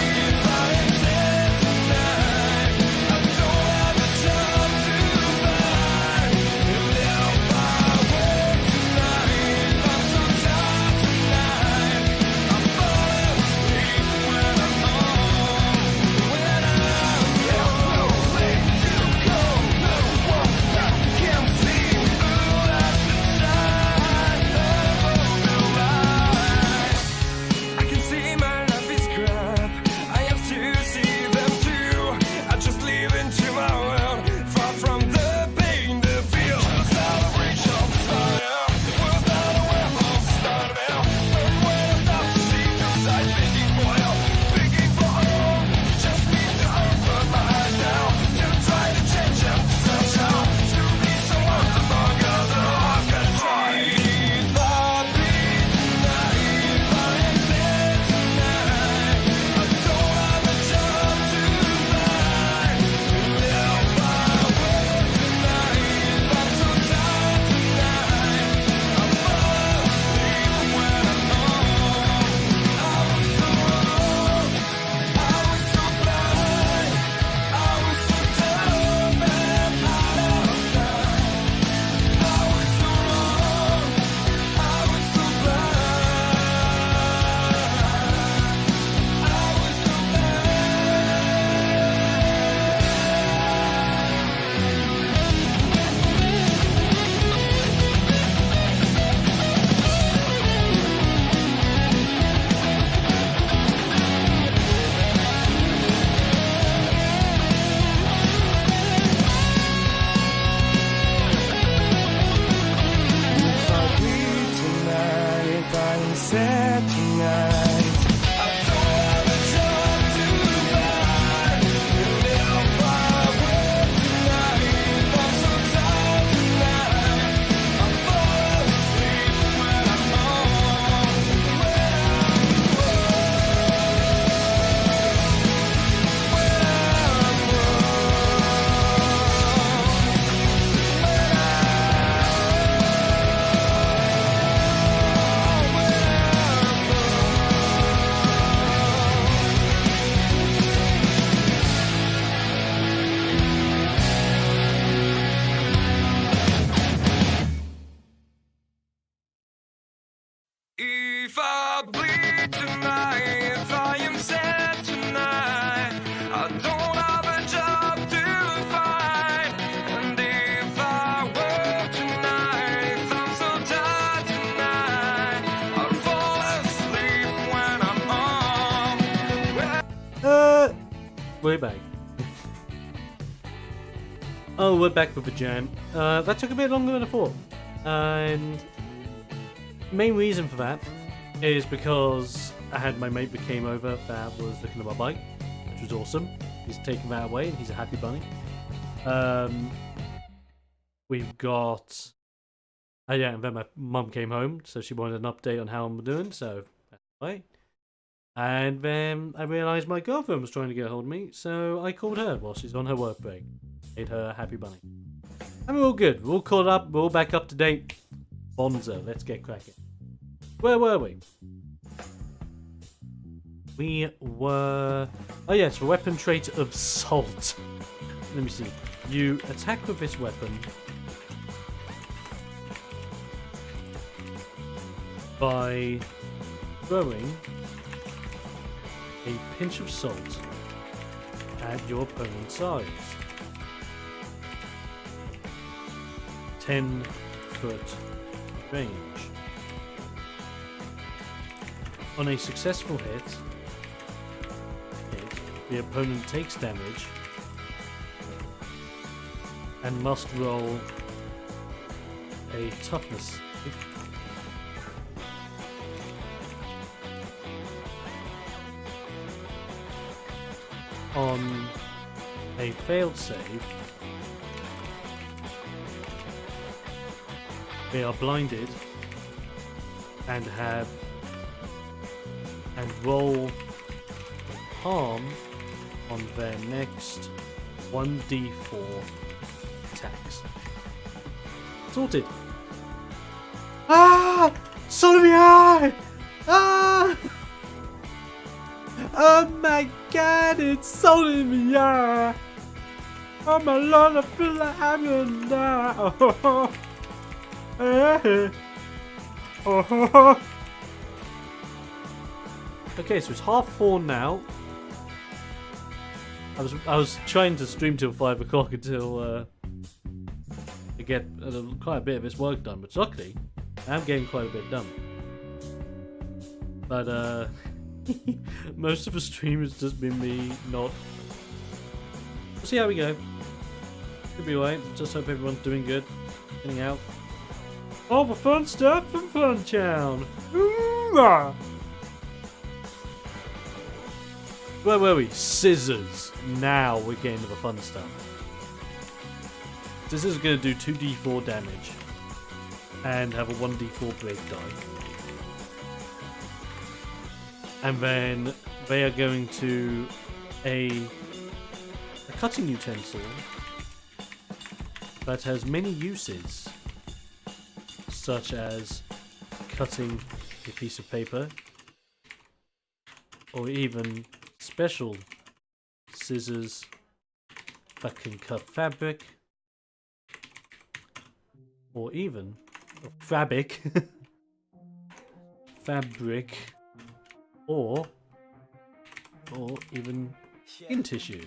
tonight, if I am sad tonight, I don't have a job to find. If I work tonight, I'm so tired tonight, I fall asleep when I'm home. When I'm no place to go, no one I can see through at the side of the light. I can see my life is crap, I have to see them too. I just live into my world, far from the pain, the fear. Was out of reach of the fire, was not aware of the start of hell. But when I stop to see those eyes, begging for help, begging for hope, just need to open my eyes now to try to change them to sunshine, to be someone among others. I've got to try. If I bleed tonight, if I am sad tonight, I don't have a job to find. If I work tonight, I'm so tired tonight, I fall asleep when I'm home. I was so wrong, I was so blind, I was so dumb and out of time. I was so wrong, I was so blind, I was so If I bleed tonight, if I am sad tonight, I don't have a job to find. If I work tonight, I'm so tired tonight, I fall asleep when I'm home. If I bleed tonight, if I am sad tonight, I don't have a job to find. And if I work tonight, if I'm so tired tonight, I'll fall asleep when I'm home. We're back. Oh, we're back with the jam. That took a bit longer than I thought. And main reason for that is because I had my mate that came over that was looking at my bike, which was awesome. He's taken that away and he's a happy bunny. We've got... Oh yeah, and then my mum came home, so she wanted an update on how I'm doing, so that's right. And then I realised my girlfriend was trying to get a hold of me, so I called her while she's on her work break. Made her a happy bunny. And we're all good. We're all caught up. We're all back up to date. Bonzo, let's get cracking. Where were we? We were... Oh yes, the weapon trait of Salt. Let me see. You attack with this weapon by throwing a pinch of salt at your opponent's eyes. 10-foot range. On a successful hit, the opponent takes damage and must roll a toughness. On a failed save, they are blinded and roll harm on their next 1d4 attacks. Sorted. Ah! Son of the eye! Ah! Oh my god, it's so in the eye! Oh my lord, I feel like I'm gonna die! Oh, oh. Okay, so it's 4:30 now. I was trying to stream till 5 o'clock until to get quite a bit of this work done, but luckily I am getting quite a bit done. But most of the stream has just been me not. We'll see how we go. Could be alright. Just hope everyone's doing good. Getting out. All the fun stuff from Funtown. Where were we? Scissors. Now we're getting to the fun stuff. This is going to do 2d4 damage and have a 1d4 break die. And then they are going to a cutting utensil that has many uses, such as cutting a piece of paper, or even special scissors that can cut fabric, or even fabric, or even skin tissue.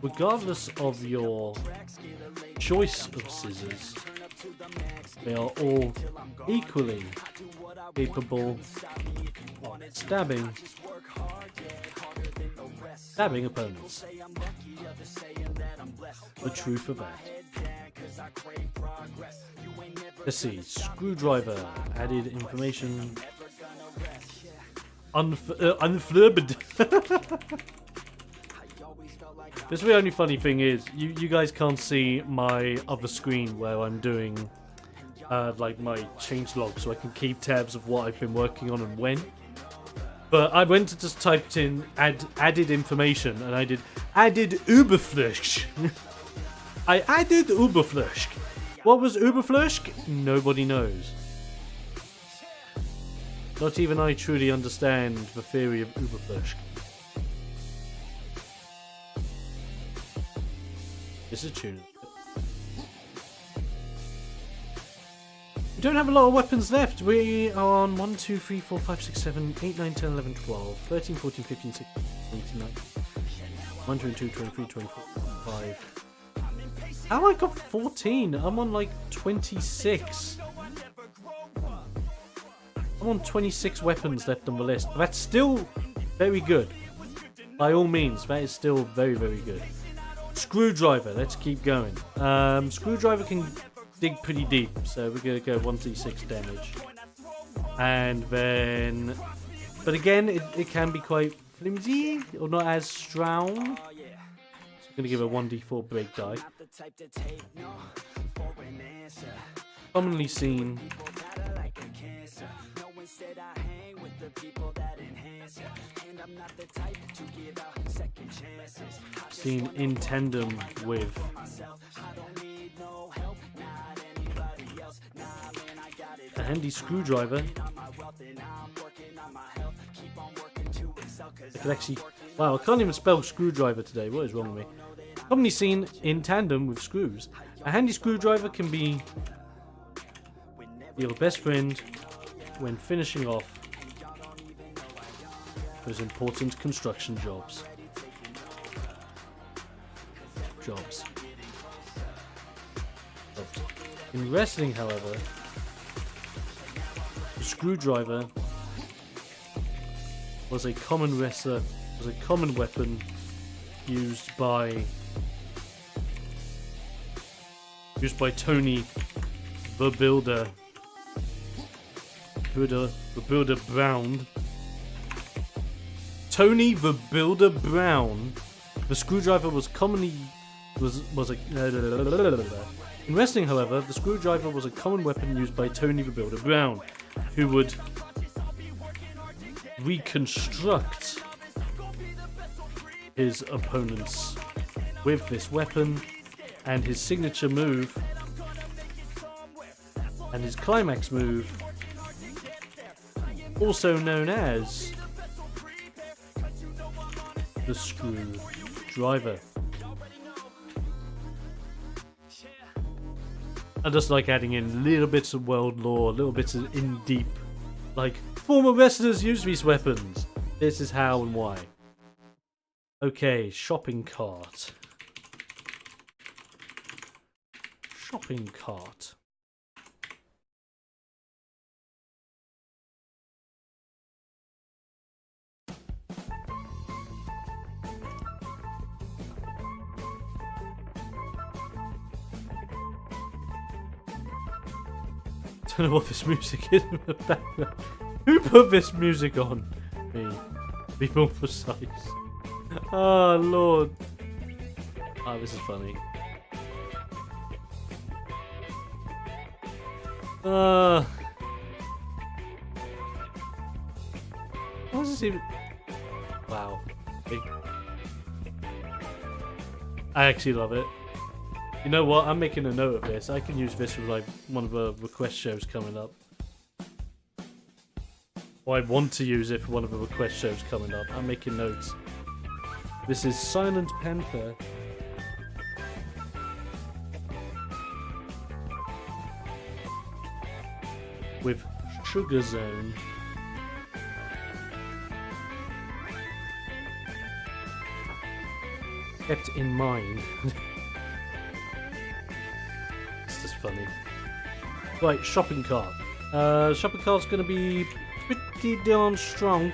Regardless of your choice of scissors, they are all equally capable of stabbing opponents. The truth of that. Let's see. Screwdriver. Added information. Unflurbed. This the only funny thing is, you guys can't see my other screen where I'm doing like my changelog, so I can keep tabs of what I've been working on and when. But I went and just typed in added information, and I did added Überflush. I added Überflush. What was Überflush? Nobody knows. Not even I truly understand the theory of Überflush. This is a tune. We don't have a lot of weapons left. We are on 1, 2, 3, 4, 5, 6, 7, 8, 9, 10, 11, 12, 13, 14, 15, 16, 17, 19, 1, 22, 23, 24, 25. How I got 14? I'm on like 26. I'm on 26 weapons left on the list. That's still very good. By all means, that is still very, very good. Screwdriver, let's keep going. Screwdriver can dig pretty deep, so we're going to go 1d6 damage. And then... But again, it can be quite flimsy, or not as strong. So I'm going to give a 1d4 break die. Commonly seen... Seen in tandem with a handy screwdriver. I can actually, wow, I can't even spell screwdriver today. What is wrong with me? Commonly seen in tandem with screws. A handy screwdriver can be your best friend when finishing off those important construction jobs. In wrestling, however, the screwdriver was a common weapon used by used by Tony the Builder. The Builder Brown. Tony the Builder Brown. The screwdriver was commonly was a in wrestling, however, the screwdriver was a common weapon used by Tony the Builder Brown, who would reconstruct his opponents with this weapon, and his signature move and his climax move, also known as the screwdriver. I just like adding in little bits of world lore, little bits of in deep, like former wrestlers use these weapons. This is how and why. Okay, shopping cart. Shopping cart. Don't know what this music is in the background. Who put this music on? Me. Be more precise. Oh lord. Oh, this is funny. What is this even? Wow. I actually love it. You know what? I'm making a note of this. I can use this for like one of the request shows coming up. Or I want to use it for one of the request shows coming up. I'm making notes. This is Silent Panther. With Sugar Zone. Kept in mind. It's just funny. Right, shopping cart. Shopping cart's gonna be pretty darn strong,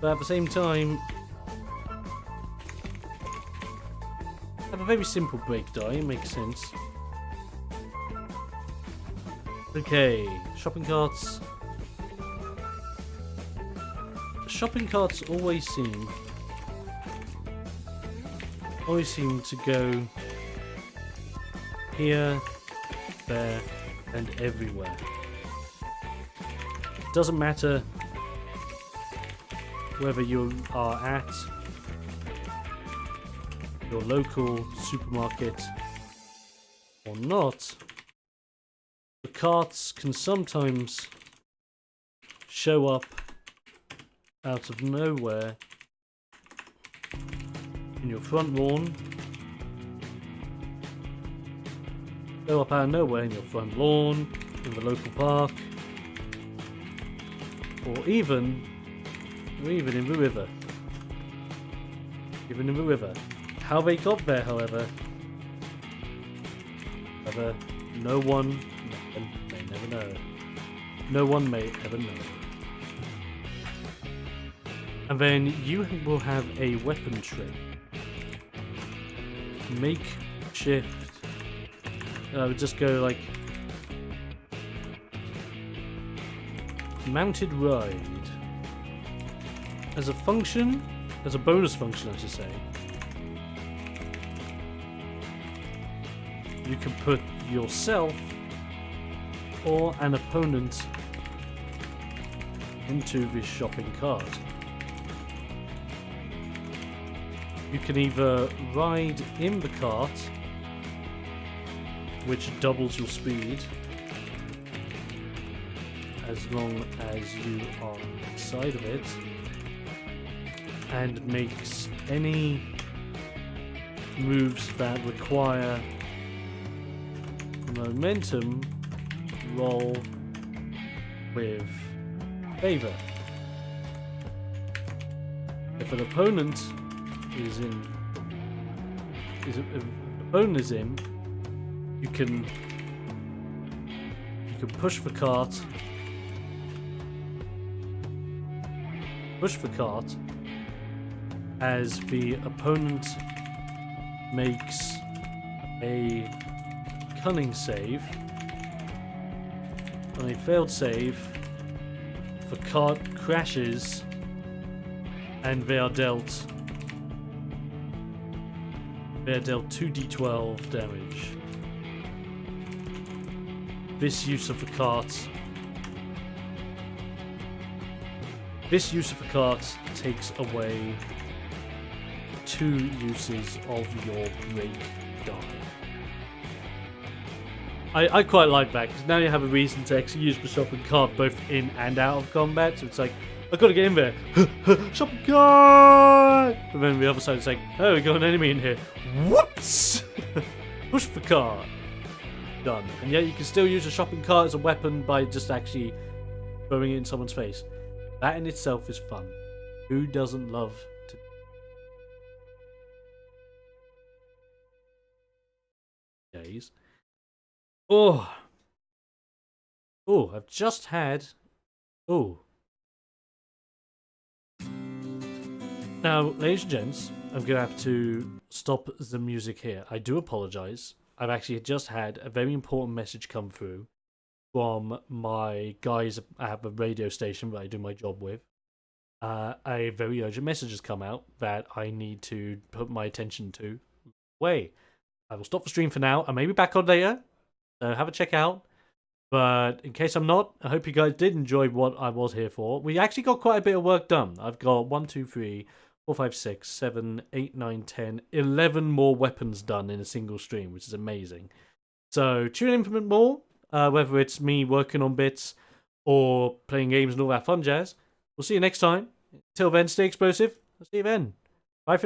but at the same time have a very simple break die. It makes sense. Okay, shopping carts. Shopping carts always seem to go here, there, and everywhere. Doesn't matter whether you are at your local supermarket or not. The carts can sometimes show up out of nowhere in your front lawn. Show up out of nowhere in your front lawn, in the local park, or even in the river. Even in the river. How they got there, however, no one may never know. No one may ever know. And then you will have a weapon tray. Makeshift. I would just go like mounted ride. As a function, as a bonus function, I should say, you can put yourself or an opponent into this shopping cart. You can either ride in the cart, which doubles your speed as long as you are inside of it, and makes any moves that require momentum roll with favor. If an opponent is in, you can push the cart. Push the cart as the opponent makes a cunning save. On a failed save, the cart crashes and they are dealt 2d12 damage. This use of the cart takes away 2 uses of your break die. I quite like that, because now you have a reason to actually use the shopping cart both in and out of combat, so it's like, I've got to get in there. Shopping cart! But then the other side is like, oh, we got an enemy in here. Whoops! Push the cart. Done. And yet you can still use a shopping cart as a weapon by just actually throwing it in someone's face. That in itself is fun. Who doesn't love to... days? Oh, I've just had... Oh. Now, ladies and gents, I'm going to have to stop the music here. I do apologise. I've actually just had a very important message come through from my guys at the radio station that I do my job with. A very urgent message has come out that I need to put my attention to. Wait, I will stop the stream for now. I may be back on later. So have a check out. But in case I'm not, I hope you guys did enjoy what I was here for. We actually got quite a bit of work done. I've got 1, 2, 3, 4, 5, 6, 7, 8, 9, 10, 11 more weapons done in a single stream, which is amazing. So tune in for more, whether it's me working on bits or playing games and all that fun jazz. We'll see you next time. Till then, stay explosive. I'll see you then.